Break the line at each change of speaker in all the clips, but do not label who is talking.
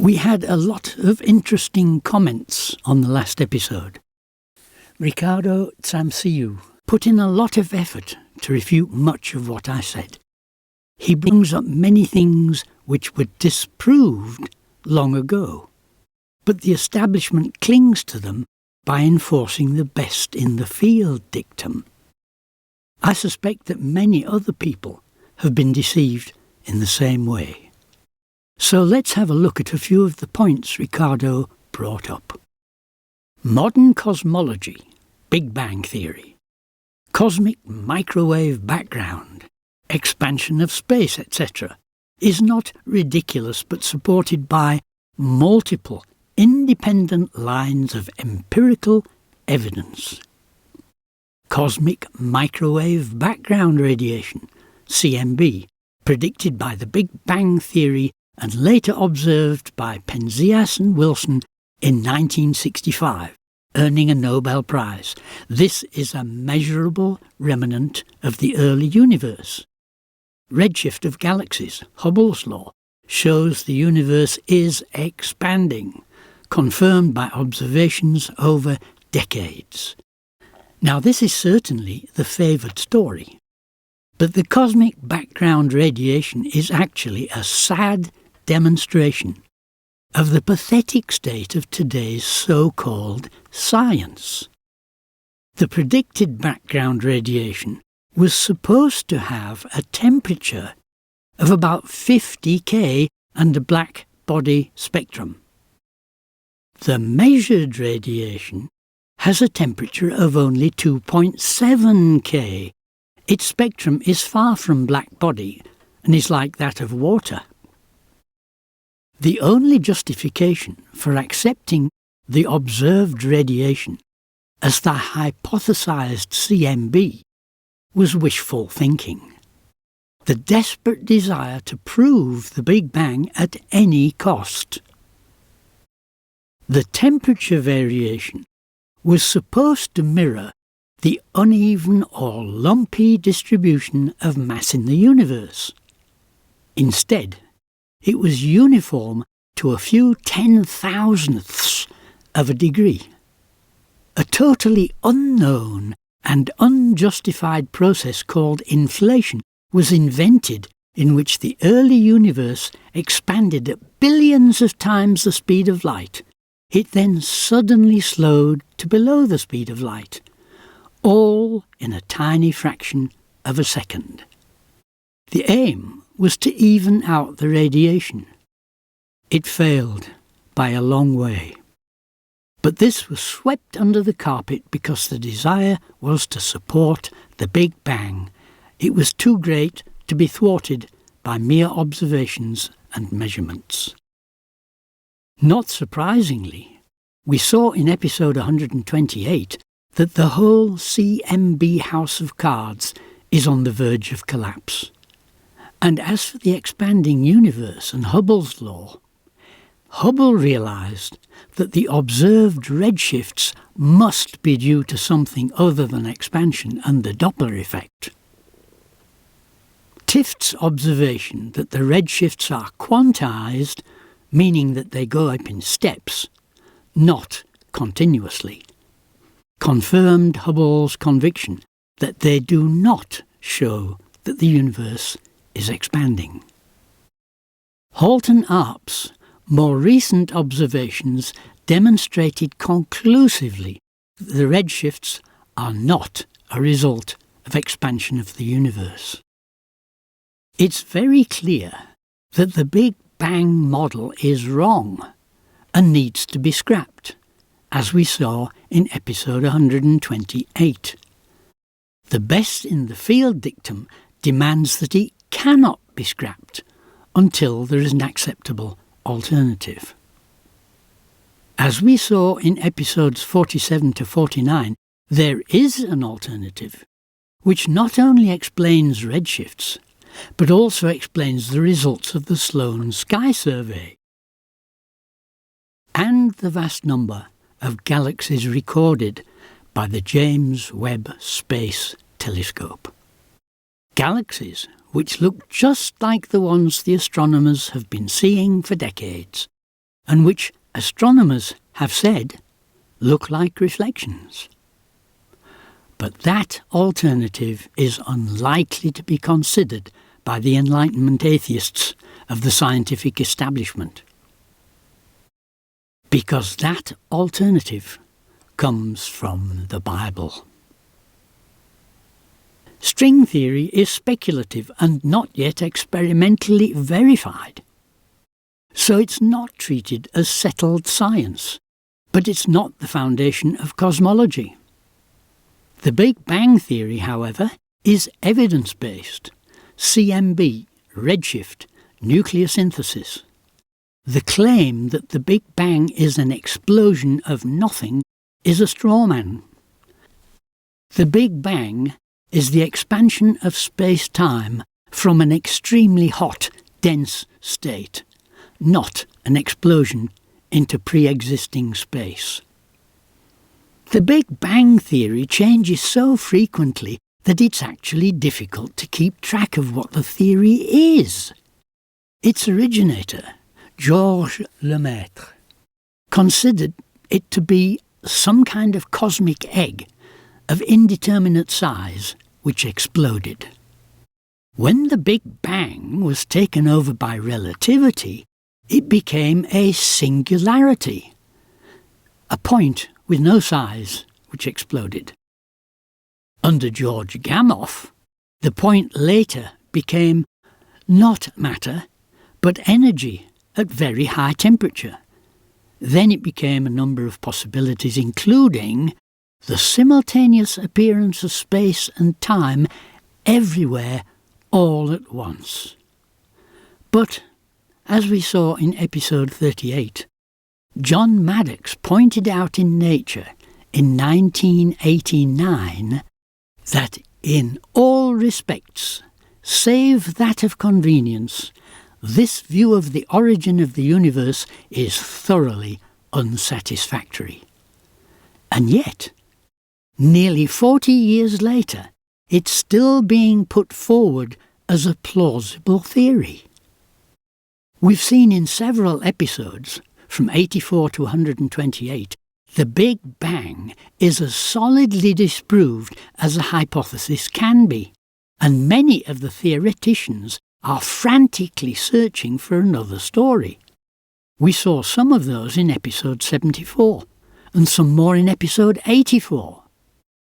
We had a lot of interesting comments on the last episode. Ricardo Tsamsiu put in a lot of effort to refute much of what I said. He brings up many things which were disproved long ago, but the establishment clings to them by enforcing the best in the field dictum. I suspect that many other people have been deceived in the same way. So let's have a look at a few of the points Ricardo brought up. Modern cosmology, Big Bang theory, cosmic microwave background, expansion of space, etc., is not ridiculous but supported by multiple independent lines of empirical evidence. Cosmic microwave background radiation, CMB, predicted by the Big Bang theory and later observed by Penzias and Wilson in 1965, earning a Nobel Prize. This is a measurable remnant of the early universe. Redshift of galaxies, Hubble's law, shows the universe is expanding, confirmed by observations over decades. Now, this is certainly the favoured story, but the cosmic background radiation is actually a sad demonstration of the pathetic state of today's so-called science. The predicted background radiation was supposed to have a temperature of about 50 K and a black body spectrum. The measured radiation has a temperature of only 2.7 K. Its spectrum is far from black body and is like that of water. The only justification for accepting the observed radiation as the hypothesized CMB was wishful thinking. The desperate desire to prove the Big Bang at any cost. The temperature variation was supposed to mirror the uneven or lumpy distribution of mass in the universe. Instead, it was uniform to a few 10,000ths of a degree. A totally unknown and unjustified process called inflation was invented, in which the early universe expanded at billions of times the speed of light. It then suddenly slowed to below the speed of light, all in a tiny fraction of a second. The aim was to even out the radiation. It failed by a long way. But this was swept under the carpet because the desire was to support the Big Bang. It was too great to be thwarted by mere observations and measurements. Not surprisingly, we saw in episode 128 that the whole CMB house of cards is on the verge of collapse. And as for the expanding universe and Hubble's law, Hubble realised that the observed redshifts must be due to something other than expansion and the Doppler effect. Tift's observation that the redshifts are quantized, meaning that they go up in steps, not continuously, confirmed Hubble's conviction that they do not show that the universe is expanding. Halton Arp's more recent observations demonstrated conclusively that the redshifts are not a result of expansion of the universe. It's very clear that the Big Bang model is wrong and needs to be scrapped, as we saw in episode 128. The best in the field dictum demands that it cannot be scrapped until there is an acceptable alternative. As we saw in episodes 47 to 49, there is an alternative, which not only explains redshifts, but also explains the results of the Sloan Sky Survey and the vast number of galaxies recorded by the James Webb Space Telescope. Galaxies which look just like the ones the astronomers have been seeing for decades, and which astronomers have said look like reflections. But that alternative is unlikely to be considered by the Enlightenment atheists of the scientific establishment, because that alternative comes from the Bible. String theory is speculative and not yet experimentally verified. So it's not treated as settled science, but it's not the foundation of cosmology. The Big Bang theory, however, is evidence-based, CMB, redshift, nucleosynthesis. The claim that the Big Bang is an explosion of nothing is a straw man. The Big Bang is the expansion of space-time from an extremely hot, dense state, not an explosion into pre-existing space. The Big Bang theory changes so frequently that it's actually difficult to keep track of what the theory is. Its originator, Georges Lemaître, considered it to be some kind of cosmic egg of indeterminate size which exploded. When the Big Bang was taken over by relativity, it became a singularity, a point with no size which exploded. Under George Gamow, the point later became not matter, but energy at very high temperature. Then it became a number of possibilities, including the simultaneous appearance of space and time everywhere all at once. But, as we saw in episode 38, John Maddox pointed out in Nature in 1989 that in all respects, save that of convenience, this view of the origin of the universe is thoroughly unsatisfactory. And yet, nearly 40 years later, it's still being put forward as a plausible theory. We've seen in several episodes, from 84 to 128, the Big Bang is as solidly disproved as a hypothesis can be, and many of the theoreticians are frantically searching for another story. We saw some of those in episode 74, and some more in episode 84.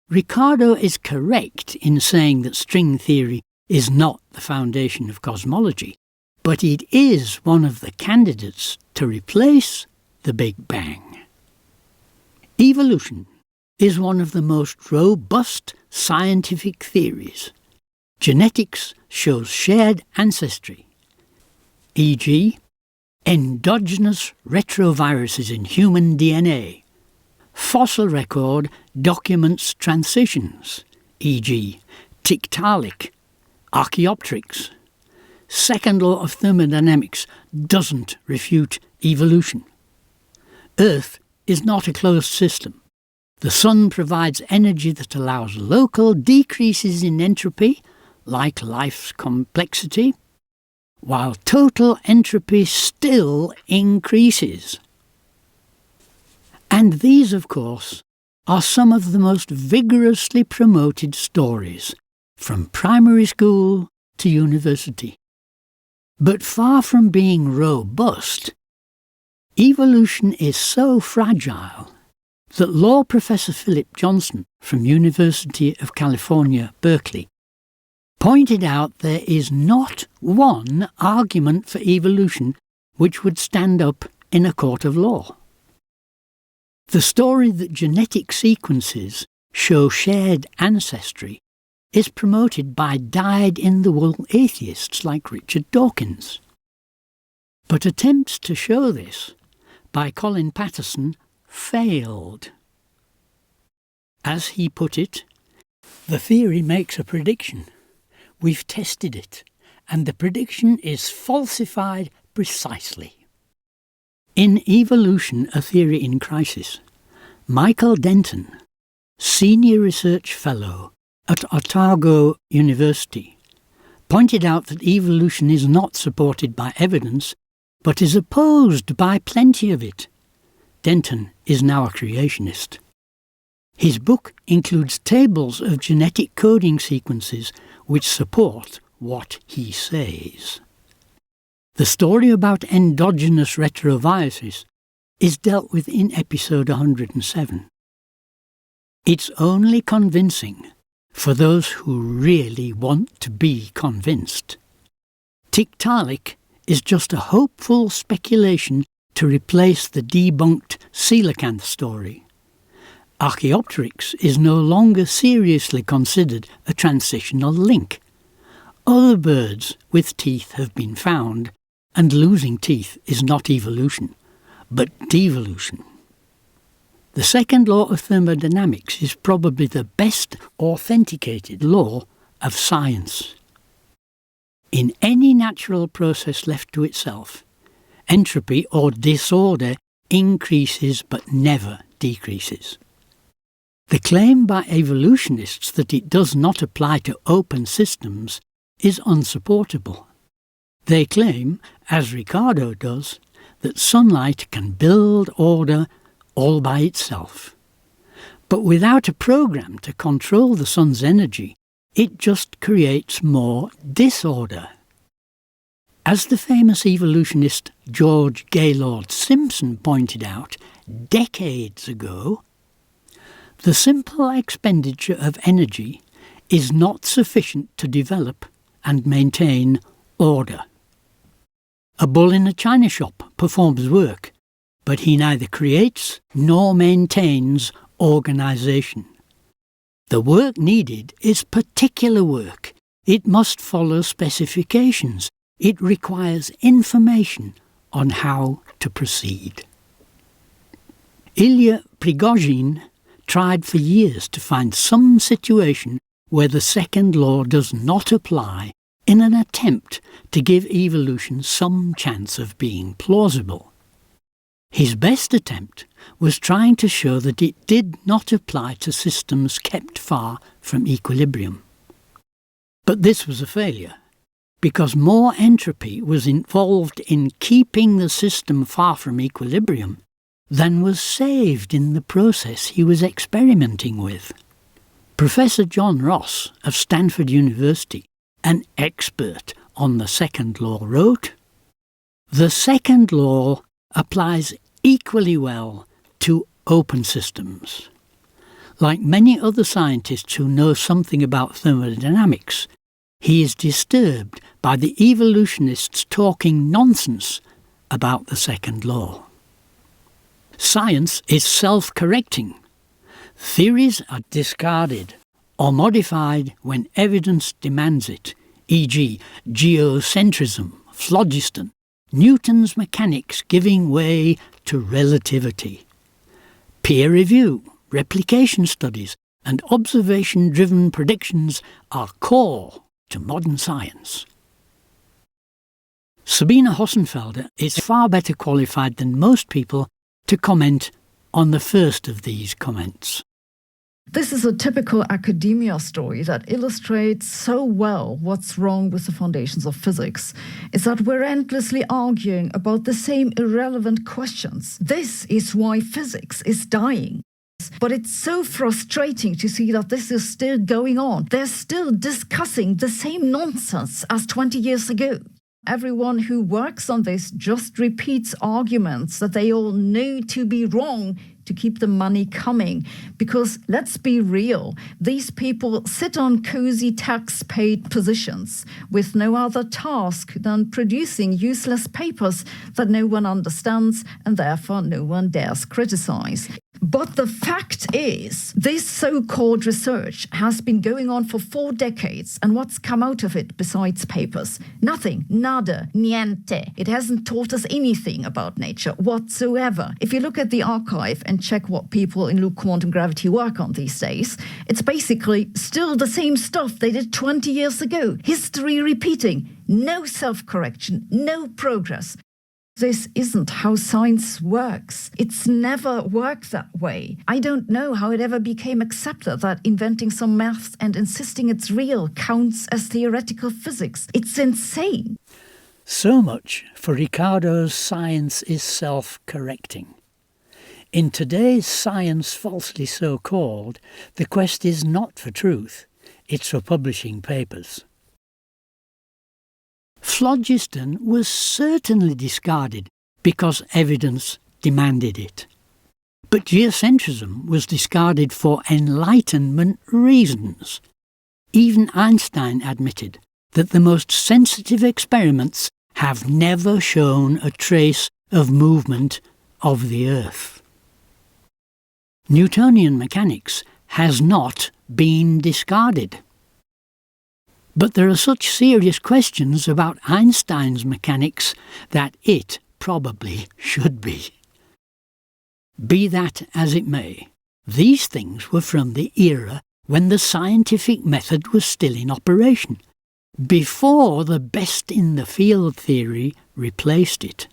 Ricardo is correct in saying that string theory is not the foundation of cosmology, but it is one of the candidates to replace the Big Bang. Evolution is one of the most robust scientific theories. Genetics shows shared ancestry, e.g., endogenous retroviruses in human DNA. Fossil record documents transitions, e.g., Tiktaalik, Archaeopteryx. Second law of thermodynamics doesn't refute evolution. Earth is not a closed system. The sun provides energy that allows local decreases in entropy, like life's complexity, while total entropy still increases. And these, of course, are some of the most vigorously promoted stories, from primary school to university. But far from being robust, evolution is so fragile that law professor Philip Johnson from University of California, Berkeley, pointed out there is not one argument for evolution which would stand up in a court of law. The story that genetic sequences show shared ancestry is promoted by dyed-in-the-wool atheists like Richard Dawkins. But attempts to show this by Colin Patterson failed. As he put it, the theory makes a prediction. We've tested it, and the prediction is falsified precisely. In Evolution, A Theory in Crisis, Michael Denton, Senior Research Fellow at Otago University, pointed out that evolution is not supported by evidence but is opposed by plenty of it. Denton is now a creationist. His book includes tables of genetic coding sequences which support what he says. The story about endogenous retroviruses is dealt with in episode 107. It's only convincing for those who really want to be convinced. Tiktaalik is just a hopeful speculation to replace the debunked coelacanth story. Archaeopteryx is no longer seriously considered a transitional link. Other birds with teeth have been found, and losing teeth is not evolution, but devolution. The second law of thermodynamics is probably the best authenticated law of science. In any natural process left to itself, entropy or disorder increases but never decreases. The claim by evolutionists that it does not apply to open systems is unsupportable. They claim, as Ricardo does, that sunlight can build order all by itself. But without a program to control the sun's energy, it just creates more disorder. As the famous evolutionist George Gaylord Simpson pointed out decades ago, the simple expenditure of energy is not sufficient to develop and maintain order. A bull in a china shop performs work, but he neither creates nor maintains organisation. The work needed is particular work. It must follow specifications. It requires information on how to proceed. Ilya Prigozhin tried for years to find some situation where the second law does not apply in an attempt to give evolution some chance of being plausible. His best attempt was trying to show that it did not apply to systems kept far from equilibrium. But this was a failure, because more entropy was involved in keeping the system far from equilibrium than was saved in the process he was experimenting with. Professor John Ross of Stanford University, an expert on the second law, wrote, "The second law applies equally well to open systems. Like many other scientists who know something about thermodynamics, he is disturbed by the evolutionists talking nonsense about the second law. Science is self-correcting. Theories are discarded or modified when evidence demands it, e.g. geocentrism, phlogiston, Newton's mechanics giving way to relativity. Peer review, replication studies, and observation-driven predictions are core to modern science." Sabine Hossenfelder is far better qualified than most people to comment on the first of these comments.
This is a typical academia story that illustrates so well what's wrong with the foundations of physics, is that we're endlessly arguing about the same irrelevant questions. This is why physics is dying. But it's so frustrating to see that this is still going on. They're still discussing the same nonsense as 20 years ago. Everyone who works on this just repeats arguments that they all know to be wrong to keep the money coming. Because let's be real, these people sit on cozy tax-paid positions with no other task than producing useless papers that no one understands and therefore no one dares criticize. But the fact is, this so-called research has been going on for 4 decades, and what's come out of it besides papers? Nothing. Nada. Niente. It hasn't taught us anything about nature whatsoever. If you look at the archive and check what people in Luke quantum gravity work on these days, it's basically still the same stuff they did 20 years ago. History repeating. No self-correction. No progress. This isn't how science works. It's never worked that way. I don't know how it ever became accepted that inventing some maths and insisting it's real counts as theoretical physics. It's insane.
So much for Ricardo's science is self-correcting. In today's science falsely so-called, the quest is not for truth, it's for publishing papers. Phlogiston was certainly discarded because evidence demanded it. But geocentrism was discarded for Enlightenment reasons. Even Einstein admitted that the most sensitive experiments have never shown a trace of movement of the Earth. Newtonian mechanics has not been discarded. But there are such serious questions about Einstein's mechanics that it probably should be. Be that as it may, these things were from the era when the scientific method was still in operation, before the best-in-the-field theory replaced it.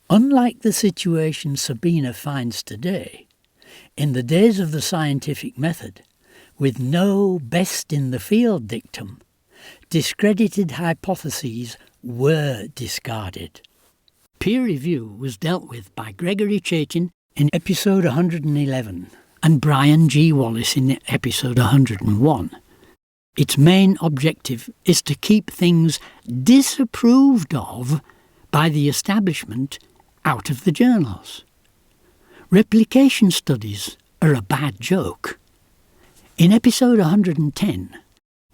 Unlike the situation Sabina finds today, in the days of the scientific method, with no best-in-the-field dictum, discredited hypotheses were discarded. Peer review was dealt with by Gregory Chaitin in episode 111 and Brian G. Wallace in episode 101. Its main objective is to keep things disapproved of by the establishment out of the journals. Replication studies are a bad joke. In episode 110,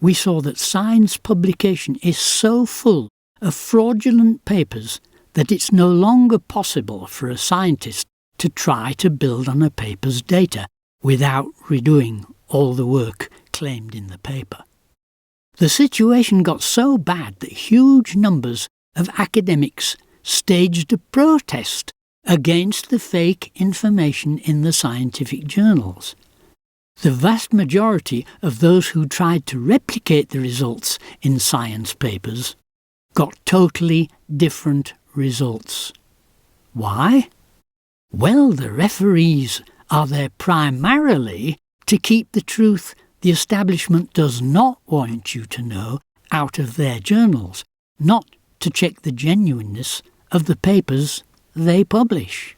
we saw that science publication is so full of fraudulent papers that it's no longer possible for a scientist to try to build on a paper's data without redoing all the work claimed in the paper. The situation got so bad that huge numbers of academics staged a protest against the fake information in the scientific journals. The vast majority of those who tried to replicate the results in science papers got totally different results. Why? Well, the referees are there primarily to keep the truth the establishment does not want you to know out of their journals, not to check the genuineness of the papers they publish.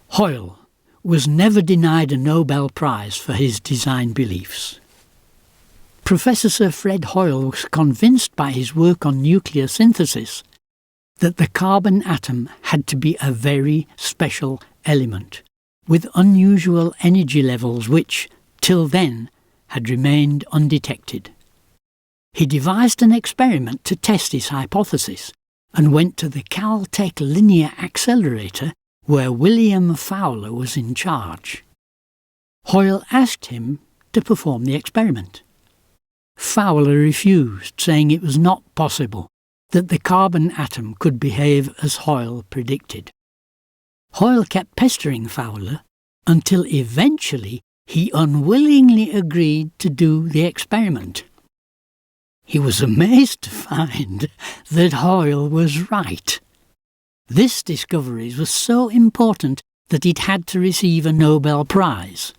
Hoyle was never denied a Nobel Prize for his design beliefs. Professor Sir Fred Hoyle was convinced by his work on nuclear synthesis that the carbon atom had to be a very special element, with unusual energy levels which, till then, had remained undetected. He devised an experiment to test his hypothesis and went to the Caltech Linear Accelerator where William Fowler was in charge. Hoyle asked him to perform the experiment. Fowler refused, saying it was not possible that the carbon atom could behave as Hoyle predicted. Hoyle kept pestering Fowler until eventually he unwillingly agreed to do the experiment. He was amazed to find that Hoyle was right. This discovery was so important that it had to receive a Nobel Prize.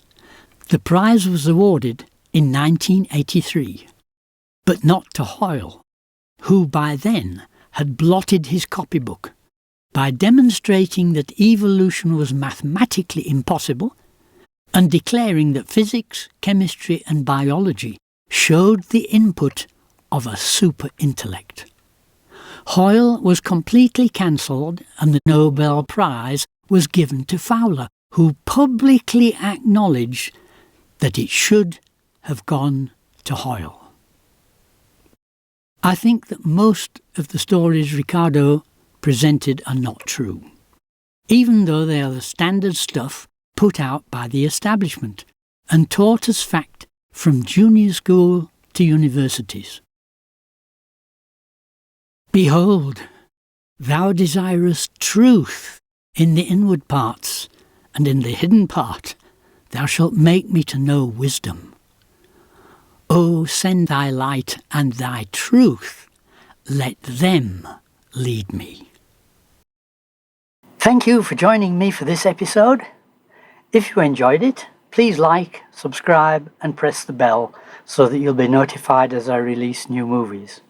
The prize was awarded in 1983, but not to Hoyle, who by then had blotted his copybook by demonstrating that evolution was mathematically impossible and declaring that physics, chemistry and biology showed the input of a super-intellect. Hoyle was completely cancelled and the Nobel Prize was given to Fowler, who publicly acknowledged that it should have gone to Hoyle. I think that most of the stories Ricardo presented are not true, even though they are the standard stuff put out by the establishment and taught as fact from junior school to universities. Behold, thou desirest truth in the inward parts, and in the hidden part thou shalt make me to know wisdom. O send thy light and thy truth, let them lead me. Thank you for joining me for this episode. If you enjoyed it, please like, subscribe and press the bell so that you'll be notified as I release new movies.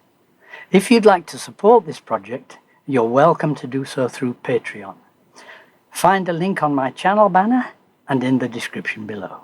If you'd like to support this project, you're welcome to do so through Patreon. Find a link on my channel banner and in the description below.